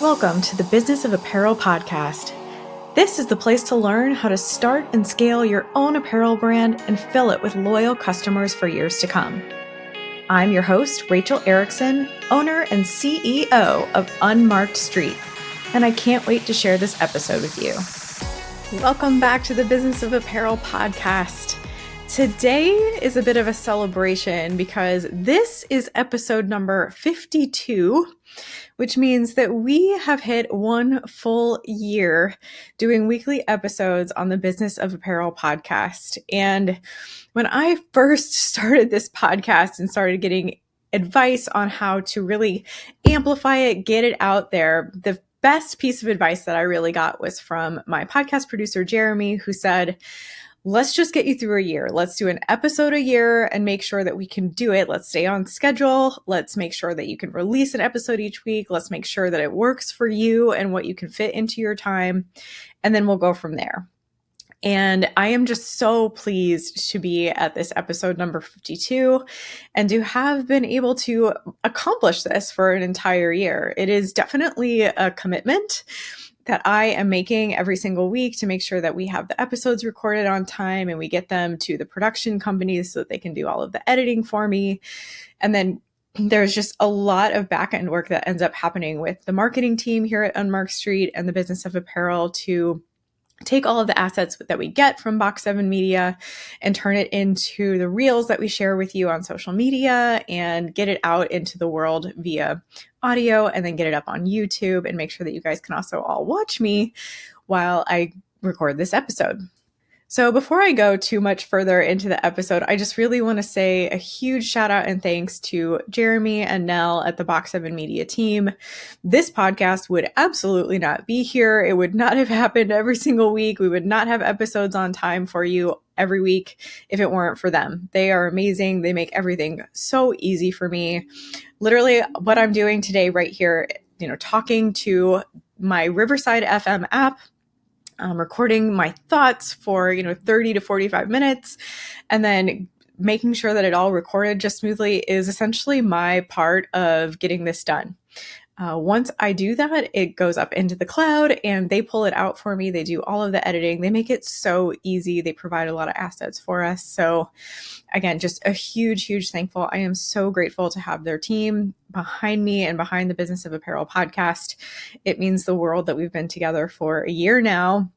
Welcome to the Business of Apparel podcast. This is the place to learn how to start and scale your own apparel brand and fill it with loyal customers for years to come. I'm your host, Rachel Erickson, owner and CEO of Unmarked Street, and I can't wait to share this episode with you. Welcome back to the Business of Apparel podcast. Today is a bit of a celebration because this is episode number 52, which means that we have hit 1 full year doing weekly episodes on the Business of Apparel podcast. And when I first started this podcast and started getting advice on how to really amplify it, get it out there, the best piece of advice that I really got was from my podcast producer, Jeremy, who said, let's just get you through a year. Let's do an episode a year and make sure that we can do it. Let's stay on schedule. Let's make sure that you can release an episode each week. Let's make sure that it works for you and what you can fit into your time. And then we'll go from there. And I am just so pleased to be at this episode number 52 and to have been able to accomplish this for an entire year. It is definitely a commitment that I am making every single week to make sure that we have the episodes recorded on time and we get them to the production companies so that they can do all of the editing for me. And then there's just a lot of back-end work that ends up happening with the marketing team here at Unmarked Street and the Business of Apparel to take all of the assets that we get from Box 7 Media and turn it into the reels that we share with you on social media and get it out into the world via audio and then get it up on YouTube and make sure that you guys can also all watch me while I record this episode. So before I go too much further into the episode, I just really want to say a huge shout out and thanks to Jeremy and Nell at the Box 7 Media team. This podcast would absolutely not be here. It would not have happened every single week. We would not have episodes on time for you every week if it weren't for them. They are amazing. They make everything so easy for me. Literally what I'm doing today right here, talking to my Riverside FM app, recording my thoughts for, 30 to 45 minutes and then making sure that it all recorded just smoothly is essentially my part of getting this done. Once I do that, it goes up into the cloud and they pull it out for me. They do all of the editing. They make it so easy. They provide a lot of assets for us. So again, just a huge, huge thankful. I am so grateful to have their team behind me and behind the Business of Apparel podcast. It means the world that we've been together for a year now,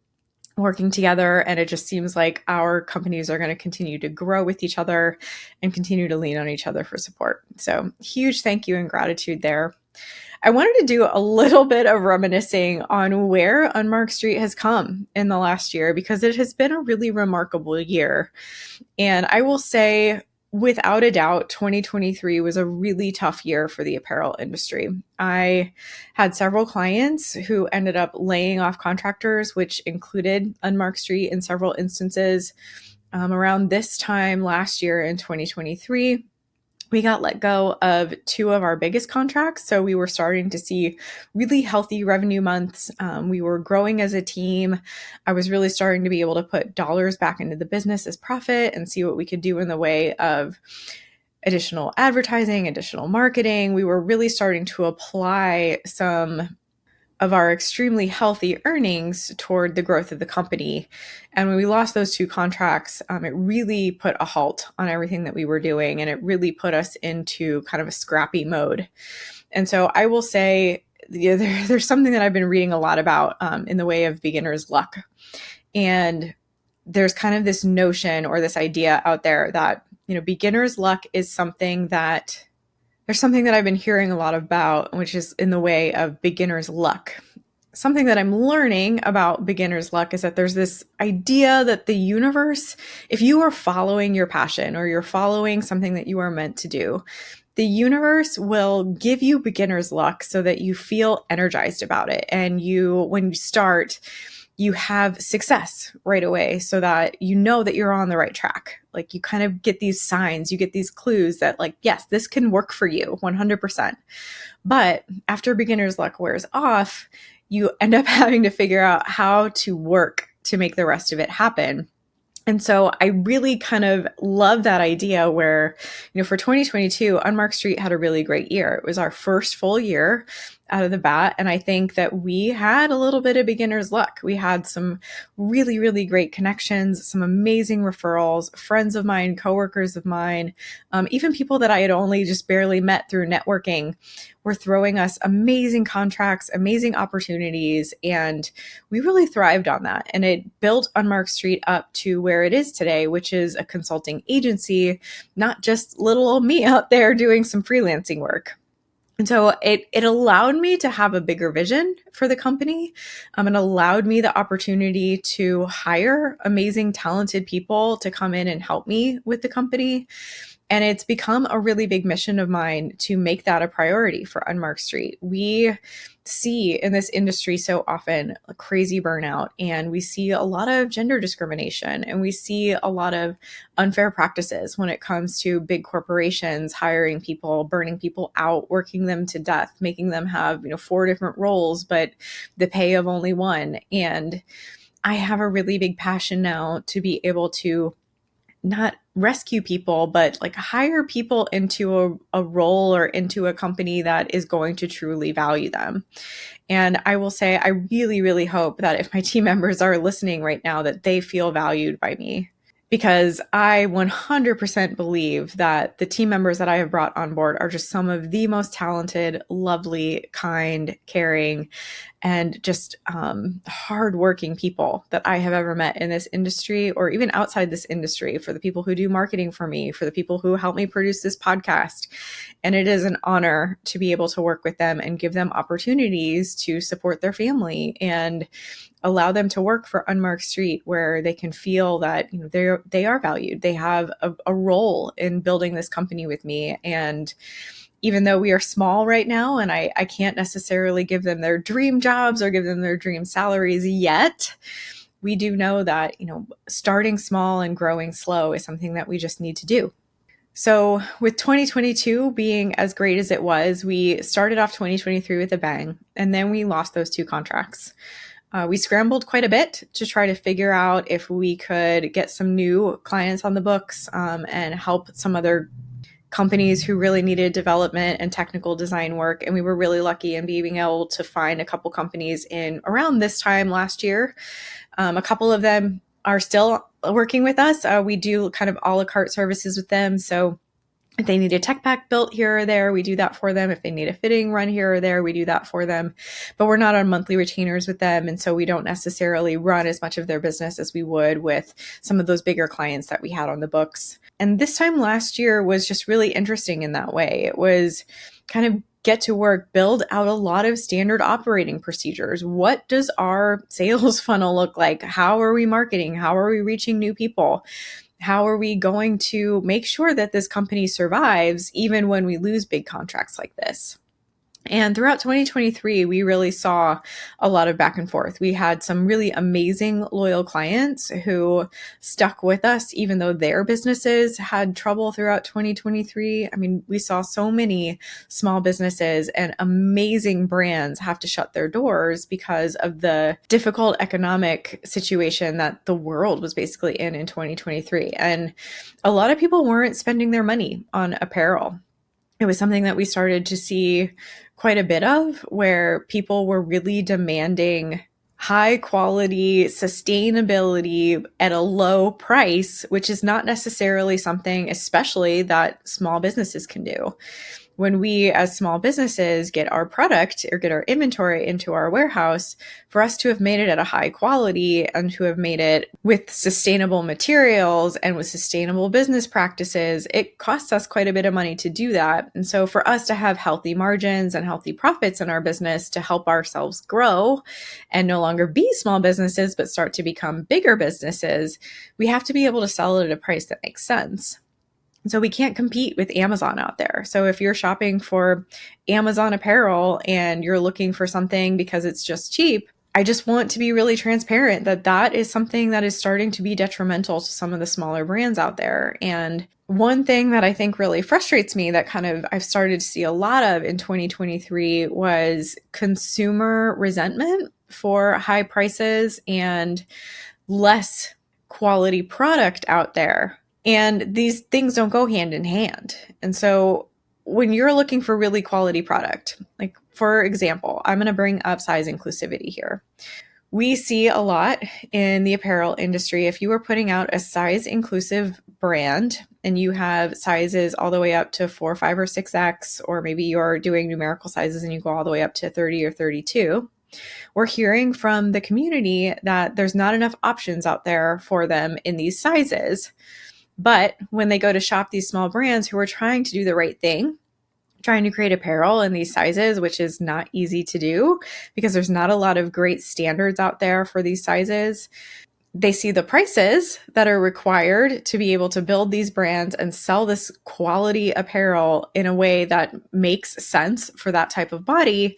working together, and it just seems like our companies are going to continue to grow with each other and continue to lean on each other for support. So huge thank you and gratitude there. I wanted to do a little bit of reminiscing on where Unmarked Street has come in the last year because it has been a really remarkable year. And I will say, without a doubt, 2023 was a really tough year for the apparel industry. I had several clients who ended up laying off contractors, which included Unmarked Street in several instances. Around this time last year in 2023, we got let go of 2 of our biggest contracts. So we were starting to see really healthy revenue months. We were growing as a team. I was really starting to be able to put dollars back into the business as profit and see what we could do in the way of additional advertising, additional marketing. We were really starting to apply some of our extremely healthy earnings toward the growth of the company. And when we lost those 2 contracts, it really put a halt on everything that we were doing. And it really put us into kind of a scrappy mode. And so I will say there's something that I've been reading a lot about in the way of beginner's luck. And there's kind of this notion or this idea out there that, beginner's luck is something that there's something that I've been hearing a lot about, which is in the way of beginner's luck. Something that I'm learning about beginner's luck is that there's this idea that the universe, if you are following your passion or you're following something that you are meant to do, the universe will give you beginner's luck so that you feel energized about it. And when you start, you have success right away so that you know that you're on the right track. Like you kind of get these signs, you get these clues that yes, this can work for you 100%. But after beginner's luck wears off, you end up having to figure out how to work to make the rest of it happen. And so I really kind of love that idea where, for 2022, Unmarked Street had a really great year. It was our first full year out of the bat. And I think that we had a little bit of beginner's luck. We had some really, really great connections, some amazing referrals, friends of mine, coworkers of mine, even people that I had only just barely met through networking were throwing us amazing contracts, amazing opportunities, and we really thrived on that. And it built Unmarked Street up to where it is today, which is a consulting agency, not just little old me out there doing some freelancing work. And so it allowed me to have a bigger vision for the company. It allowed me the opportunity to hire amazing, talented people to come in and help me with the company. And it's become a really big mission of mine to make that a priority for Unmarked Street. We see in this industry so often a crazy burnout, and we see a lot of gender discrimination, and we see a lot of unfair practices when it comes to big corporations hiring people, burning people out, working them to death, making them have, 4 different roles, but the pay of only one. And I have a really big passion now to be able to not rescue people, but like hire people into a role or into a company that is going to truly value them. And I will say, I really, really hope that if my team members are listening right now, that they feel valued by me, because I 100% believe that the team members that I have brought on board are just some of the most talented, lovely, kind, caring, and just hardworking people that I have ever met in this industry, or even outside this industry, for the people who do marketing for me, for the people who help me produce this podcast. And it is an honor to be able to work with them and give them opportunities to support their family and allow them to work for Unmarked Street, where they can feel that they are valued. They have a role in building this company with me. And even though we are small right now, and I can't necessarily give them their dream jobs or give them their dream salaries yet, we do know that starting small and growing slow is something that we just need to do. So with 2022 being as great as it was, we started off 2023 with a bang, and then we lost those 2 contracts. We scrambled quite a bit to try to figure out if we could get some new clients on the books and help some other companies who really needed development and technical design work. And we were really lucky in being able to find a couple companies in around this time last year. A couple of them are still working with us. We do kind of a la carte services with them. So if they need a tech pack built here or there, we do that for them. If they need a fitting run here or there, we do that for them. But we're not on monthly retainers with them. And so we don't necessarily run as much of their business as we would with some of those bigger clients that we had on the books. And this time last year was just really interesting in that way. It was kind of get to work, build out a lot of standard operating procedures. What does our sales funnel look like? How are we marketing? How are we reaching new people? How are we going to make sure that this company survives even when we lose big contracts like this? And throughout 2023, we really saw a lot of back and forth. We had some really amazing loyal clients who stuck with us, even though their businesses had trouble throughout 2023. I mean, we saw so many small businesses and amazing brands have to shut their doors because of the difficult economic situation that the world was basically in 2023. And a lot of people weren't spending their money on apparel. It was something that we started to see quite a bit of, where people were really demanding high quality sustainability at a low price, which is not necessarily something, especially, that small businesses can do. When we as small businesses get our product or get our inventory into our warehouse, for us to have made it at a high quality and to have made it with sustainable materials and with sustainable business practices, it costs us quite a bit of money to do that. And so for us to have healthy margins and healthy profits in our business to help ourselves grow and no longer be small businesses, but start to become bigger businesses, we have to be able to sell it at a price that makes sense. So we can't compete with Amazon out there. So if you're shopping for Amazon apparel and you're looking for something because it's just cheap, I just want to be really transparent that that is something that is starting to be detrimental to some of the smaller brands out there. And one thing that I think really frustrates me that kind of I've started to see a lot of in 2023 was consumer resentment for high prices and less quality product out there. And these things don't go hand in hand. And so when you're looking for really quality product, like for example, I'm going to bring up size inclusivity here. We see a lot in the apparel industry. If you are putting out a size inclusive brand and you have sizes all the way up to 4, 5, or 6X, or maybe you're doing numerical sizes and you go all the way up to 30 or 32, we're hearing from the community that there's not enough options out there for them in these sizes. But when they go to shop these small brands who are trying to do the right thing, trying to create apparel in these sizes, which is not easy to do because there's not a lot of great standards out there for these sizes. They see the prices that are required to be able to build these brands and sell this quality apparel in a way that makes sense for that type of body.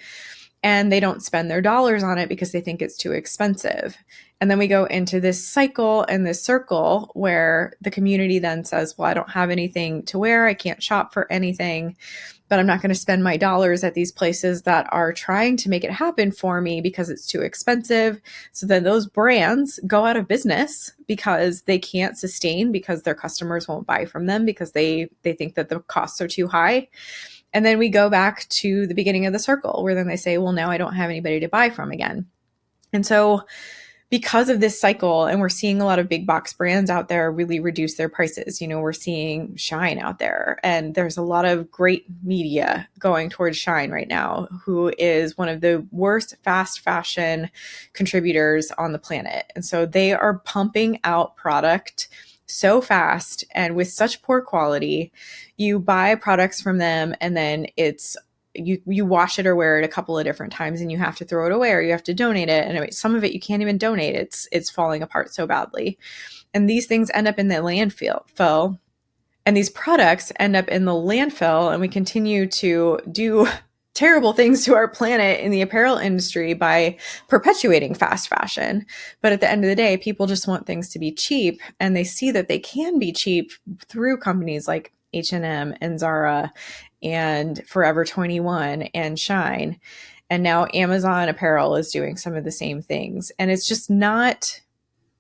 And they don't spend their dollars on it because they think it's too expensive. And then we go into this cycle and this circle where the community then says, well, I don't have anything to wear. I can't shop for anything, but I'm not going to spend my dollars at these places that are trying to make it happen for me because it's too expensive. So then those brands go out of business because they can't sustain, because their customers won't buy from them because they think that the costs are too high. And then we go back to the beginning of the circle where then they say, well, now I don't have anybody to buy from again. And so because of this cycle, and we're seeing a lot of big box brands out there really reduce their prices. We're seeing Shine out there, and there's a lot of great media going towards Shine right now, who is one of the worst fast fashion contributors on the planet. And so they are pumping out product so fast and with such poor quality. You buy products from them and then you wash it or wear it a couple of different times and you have to throw it away or you have to donate it. And some of it you can't even donate. It's falling apart so badly. And these things end up in the landfill. And these products end up in the landfill, and we continue to do terrible things to our planet in the apparel industry by perpetuating fast fashion. But at the end of the day, people just want things to be cheap, and they see that they can be cheap through companies like H&M and Zara and Forever 21 and Shine. And now Amazon Apparel is doing some of the same things. And it's just not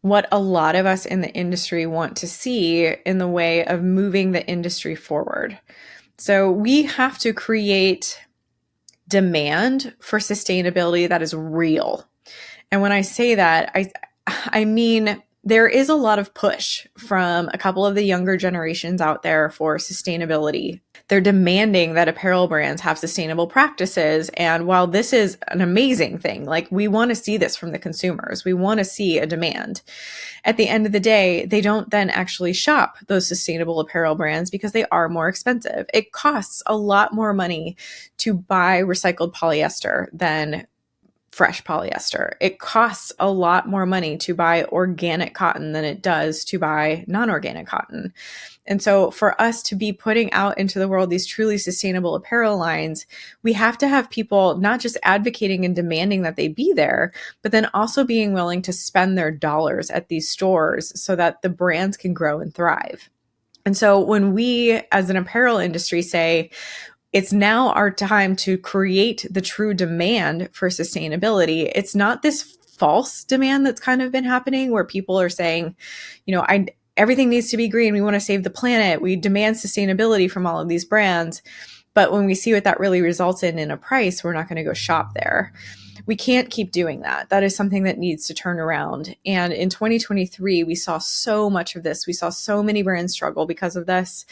what a lot of us in the industry want to see in the way of moving the industry forward. So we have to create demand for sustainability that is real. And when I say that, I mean, there is a lot of push from a couple of the younger generations out there for sustainability. They're demanding that apparel brands have sustainable practices. And while this is an amazing thing, like we want to see this from the consumers, we want to see a demand. At the end of the day, they don't then actually shop those sustainable apparel brands because they are more expensive. It costs a lot more money to buy recycled polyester than fresh polyester. It costs a lot more money to buy organic cotton than it does to buy non-organic cotton. And so for us to be putting out into the world these truly sustainable apparel lines, we have to have people not just advocating and demanding that they be there, but then also being willing to spend their dollars at these stores so that the brands can grow and thrive. And so when we as an apparel industry say, it's now our time to create the true demand for sustainability, it's not this false demand that's kind of been happening where people are saying, everything needs to be green. We want to save the planet. We demand sustainability from all of these brands. But when we see what that really results in a price, we're not going to go shop there. We can't keep doing that. That is something that needs to turn around. And in 2023, we saw so much of this. We saw so many brands struggle because of this.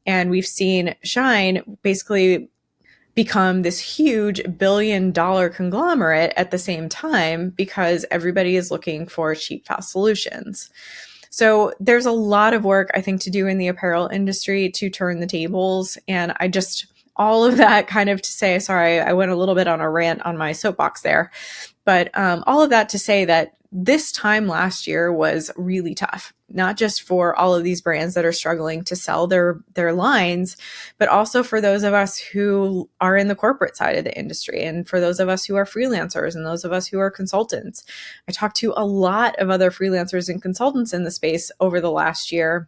And we've seen Shine basically become this huge billion-dollar conglomerate at the same time because everybody is looking for cheap, fast solutions. So there's a lot of work, I think, to do in the apparel industry to turn the tables. And all of that kind of to say, sorry, I went a little bit on a rant on my soapbox there, but all of that to say that this time last year was really tough, not just for all of these brands that are struggling to sell their lines, but also for those of us who are in the corporate side of the industry and for those of us who are freelancers and those of us who are consultants. I talked to a lot of other freelancers and consultants in the space over the last year.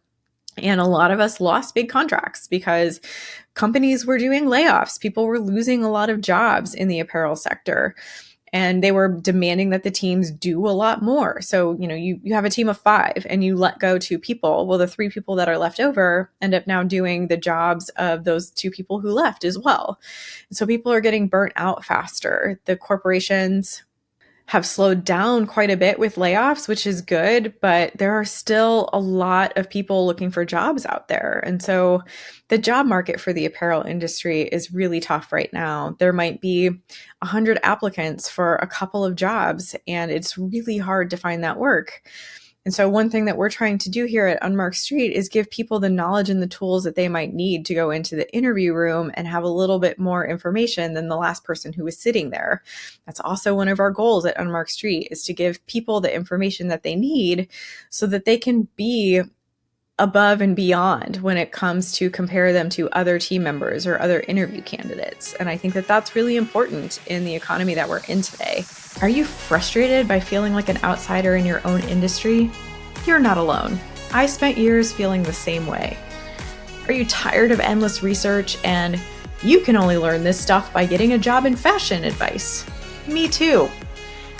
And a lot of us lost big contracts because companies were doing layoffs. People were losing a lot of jobs in the apparel sector. and they were demanding that the teams do a lot more. So, you have a team of 5 and you let go 2 people. Well, the 3 people that are left over end up now doing the jobs of those 2 people who left as well. So people are getting burnt out faster. The corporations have slowed down quite a bit with layoffs, which is good, but there are still a lot of people looking for jobs out there. And so the job market for the apparel industry is really tough right now. There might be 100 applicants for a couple of jobs, and it's really hard to find that work. And so one thing that we're trying to do here at Unmarked Street is give people the knowledge and the tools that they might need to go into the interview room and have a little bit more information than the last person who was sitting there. That's also one of our goals at Unmarked Street, is to give people the information that they need so that they can be above and beyond when it comes to compare them to other team members or other interview candidates. And I think that that's really important in the economy that we're in today. Are you frustrated by feeling like an outsider in your own industry? You're not alone. I spent years feeling the same way. Are you tired of endless research and you can only learn this stuff by getting a job in fashion advice? Me too.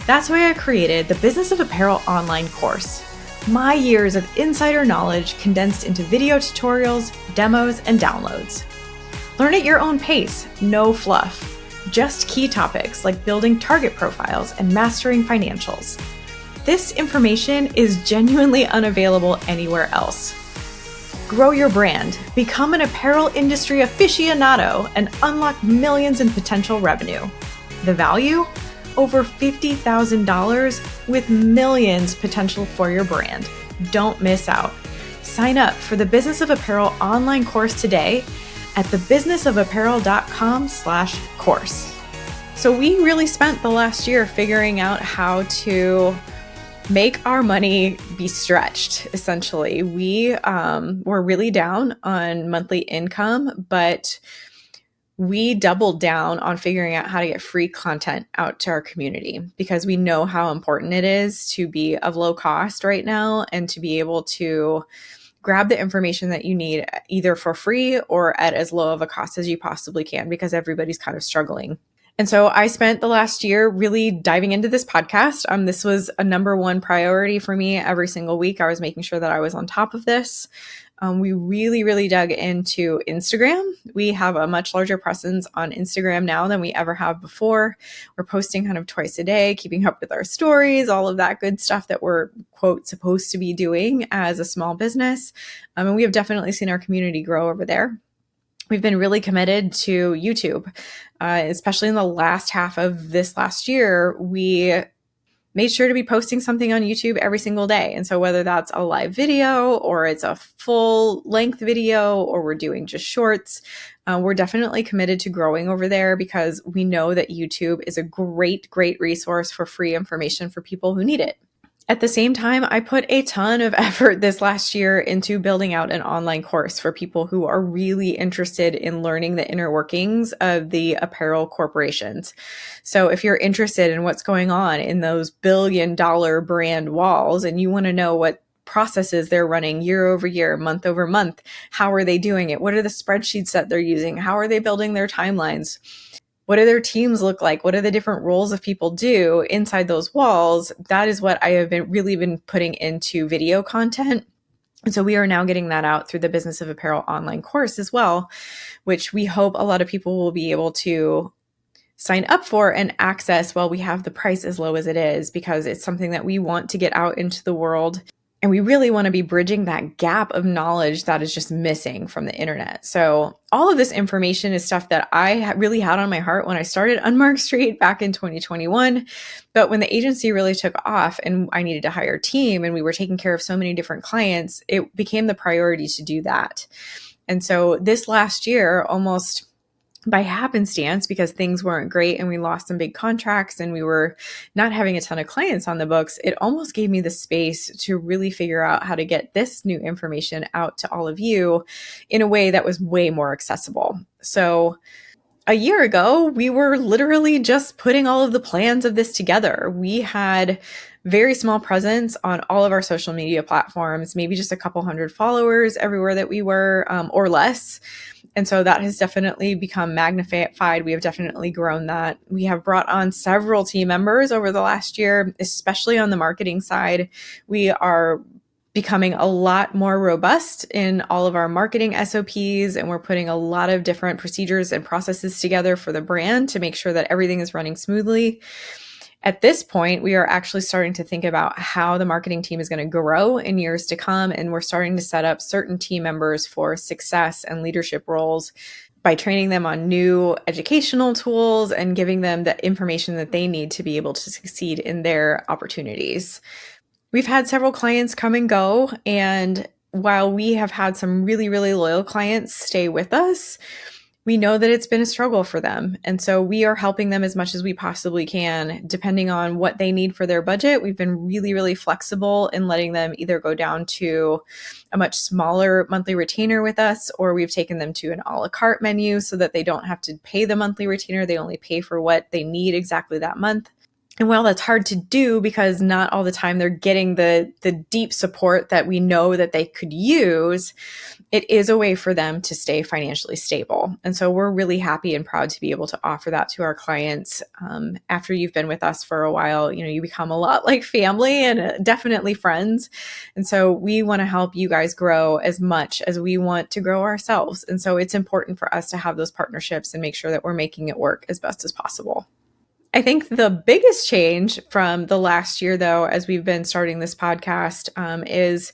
That's why I created the Business of Apparel online course. My years of insider knowledge condensed into video tutorials, demos, and downloads. Learn at your own pace, no fluff. Just key topics like building target profiles and mastering financials. This information is genuinely unavailable anywhere else. Grow your brand, become an apparel industry aficionado, and unlock millions in potential revenue. The value? Over $50,000 with millions potential for your brand. Don't miss out. Sign up for the Business of Apparel online course today at thebusinessofapparel.com/course. So we really spent the last year figuring out how to make our money be stretched, essentially. We were really down on monthly income, but we doubled down on figuring out how to get free content out to our community because we know how important it is to be of low cost right now and to be able to grab the information that you need either for free or at as low of a cost as you possibly can because everybody's kind of struggling. And so I spent the last year really diving into this podcast. This was a number one priority for me every single week. I was making sure that I was on top of this. We really, really dug into Instagram. We have a much larger presence on Instagram now than we ever have before. We're posting kind of twice a day, keeping up with our stories, all of that good stuff that we're, quote, supposed to be doing as a small business. And we have definitely seen our community grow over there. We've been really committed to YouTube, especially in the last half of this last year. We made sure to be posting something on YouTube every single day. And so whether that's a live video or it's a full length video or we're doing just shorts, we're definitely committed to growing over there because we know that YouTube is a great, great resource for free information for people who need it. At the same time, I put a ton of effort this last year into building out an online course for people who are really interested in learning the inner workings of the apparel corporations. So if you're interested in what's going on in those billion-dollar brand walls and you want to know what processes they're running year over year, month over month, how are they doing it? What are the spreadsheets that they're using? How are they building their timelines? What do their teams look like? What do the different roles of people do inside those walls? That is what I have really been putting into video content. And so we are now getting that out through the Business of Apparel online course as well, which we hope a lot of people will be able to sign up for and access while we have the price as low as it is, because it's something that we want to get out into the world. And we really want to be bridging that gap of knowledge that is just missing from the internet. So all of this information is stuff that I really had on my heart when I started Unmarked Street back in 2021. But when the agency really took off and I needed to hire a team and we were taking care of so many different clients, it became the priority to do that. And so this last year, almost by happenstance, because things weren't great and we lost some big contracts and we were not having a ton of clients on the books, it almost gave me the space to really figure out how to get this new information out to all of you in a way that was way more accessible. So a year ago, we were literally just putting all of the plans of this together. We had very small presence on all of our social media platforms, maybe just a couple hundred followers everywhere that we were, or less. And so that has definitely become magnified. We have definitely grown that. We have brought on several team members over the last year, especially on the marketing side. We are becoming a lot more robust in all of our marketing SOPs, and we're putting a lot of different procedures and processes together for the brand to make sure that everything is running smoothly. At this point, we are actually starting to think about how the marketing team is going to grow in years to come, and we're starting to set up certain team members for success and leadership roles by training them on new educational tools and giving them the information that they need to be able to succeed in their opportunities. We've had several clients come and go, and while we have had some really, really loyal clients stay with us, we know that it's been a struggle for them. And so we are helping them as much as we possibly can, depending on what they need for their budget. We've been really, really flexible in letting them either go down to a much smaller monthly retainer with us, or we've taken them to an a la carte menu so that they don't have to pay the monthly retainer. They only pay for what they need exactly that month. And while that's hard to do because not all the time they're getting the deep support that we know that they could use, it is a way for them to stay financially stable. And so we're really happy and proud to be able to offer that to our clients. After you've been with us for a while, you become a lot like family and definitely friends. And so we want to help you guys grow as much as we want to grow ourselves. And so it's important for us to have those partnerships and make sure that we're making it work as best as possible. I think the biggest change from the last year, though, as we've been starting this podcast, is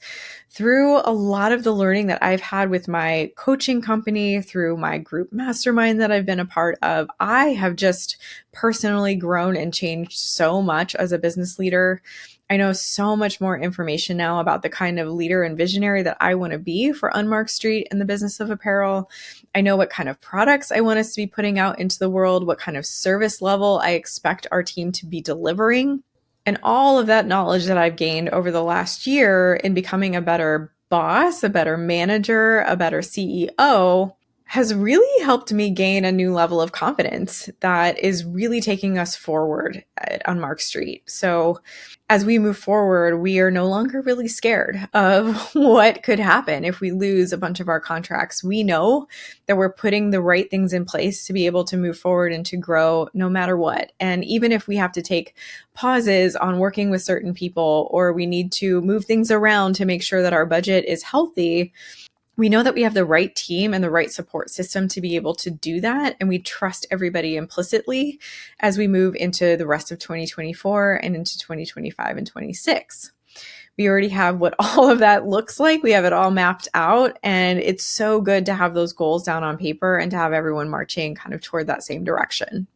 through a lot of the learning that I've had with my coaching company, through my group mastermind that I've been a part of. I have just personally grown and changed so much as a business leader. I know so much more information now about the kind of leader and visionary that I want to be for Unmarked Street and the business of apparel. I know what kind of products I want us to be putting out into the world, what kind of service level I expect our team to be delivering. And all of that knowledge that I've gained over the last year in becoming a better boss, a better manager, a better CEO has really helped me gain a new level of confidence that is really taking us forward at Unmarked Street. So as we move forward, we are no longer really scared of what could happen if we lose a bunch of our contracts. We know that we're putting the right things in place to be able to move forward and to grow no matter what. And even if we have to take pauses on working with certain people, or we need to move things around to make sure that our budget is healthy, we know that we have the right team and the right support system to be able to do that. And we trust everybody implicitly as we move into the rest of 2024 and into 2025 and 26. We already have what all of that looks like. We have it all mapped out. And it's so good to have those goals down on paper and to have everyone marching kind of toward that same direction.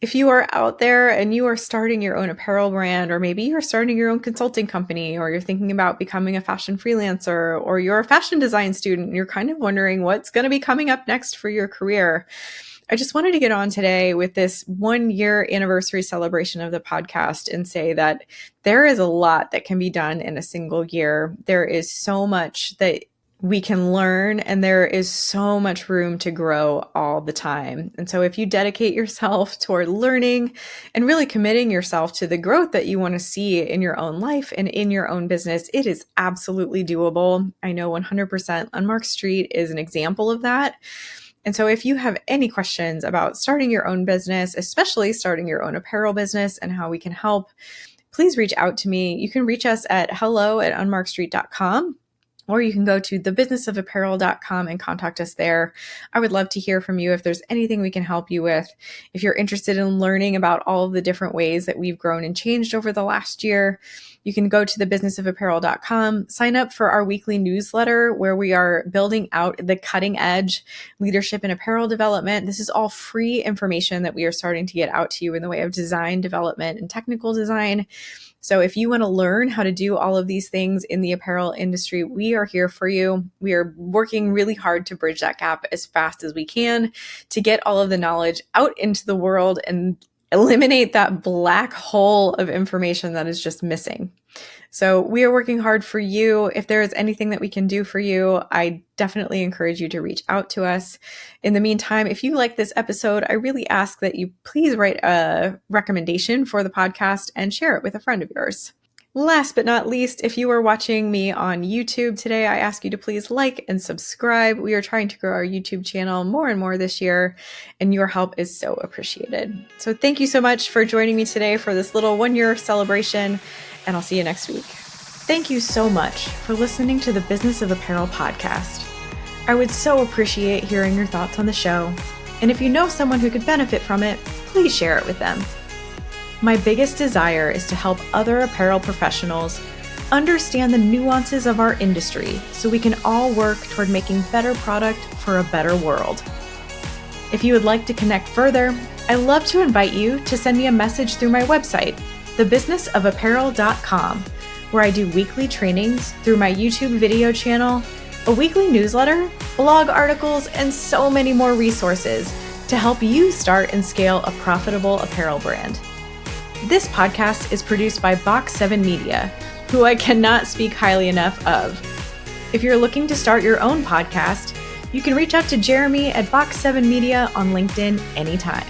If you are out there and you are starting your own apparel brand, or maybe you're starting your own consulting company, or you're thinking about becoming a fashion freelancer, or you're a fashion design student, and you're kind of wondering what's going to be coming up next for your career, I just wanted to get on today with this 1-year anniversary celebration of the podcast and say that there is a lot that can be done in a single year. There is so much that we can learn, and there is so much room to grow all the time. And so if you dedicate yourself toward learning and really committing yourself to the growth that you want to see in your own life and in your own business, it is absolutely doable. I know 100% Unmarked Street is an example of that. And so if you have any questions about starting your own business, especially starting your own apparel business and how we can help, please reach out to me. You can reach us at hello@unmarkedstreet.com. Or you can go to thebusinessofapparel.com and contact us there. I would love to hear from you if there's anything we can help you with. If you're interested in learning about all of the different ways that we've grown and changed over the last year, you can go to thebusinessofapparel.com, sign up for our weekly newsletter where we are building out the cutting edge leadership and apparel development. This is all free information that we are starting to get out to you in the way of design development and technical design. So if you want to learn how to do all of these things in the apparel industry, we are here for you. We are working really hard to bridge that gap as fast as we can to get all of the knowledge out into the world and eliminate that black hole of information that is just missing. So we are working hard for you. If there is anything that we can do for you, I definitely encourage you to reach out to us. In the meantime, if you like this episode, I really ask that you please write a recommendation for the podcast and share it with a friend of yours. Last but not least, if you are watching me on YouTube today, I ask you to please like and subscribe. We are trying to grow our YouTube channel more and more this year, and your help is so appreciated. So thank you so much for joining me today for this little 1-year celebration, and I'll see you next week. Thank you so much for listening to the Business of Apparel podcast. I would so appreciate hearing your thoughts on the show, and if you know someone who could benefit from it, please share it with them. My biggest desire is to help other apparel professionals understand the nuances of our industry so we can all work toward making better product for a better world. If you would like to connect further, I'd love to invite you to send me a message through my website, thebusinessofapparel.com, where I do weekly trainings through my YouTube video channel, a weekly newsletter, blog articles, and so many more resources to help you start and scale a profitable apparel brand. This podcast is produced by Box 7 Media, who I cannot speak highly enough of. If you're looking to start your own podcast, you can reach out to Jeremy at Box 7 Media on LinkedIn anytime.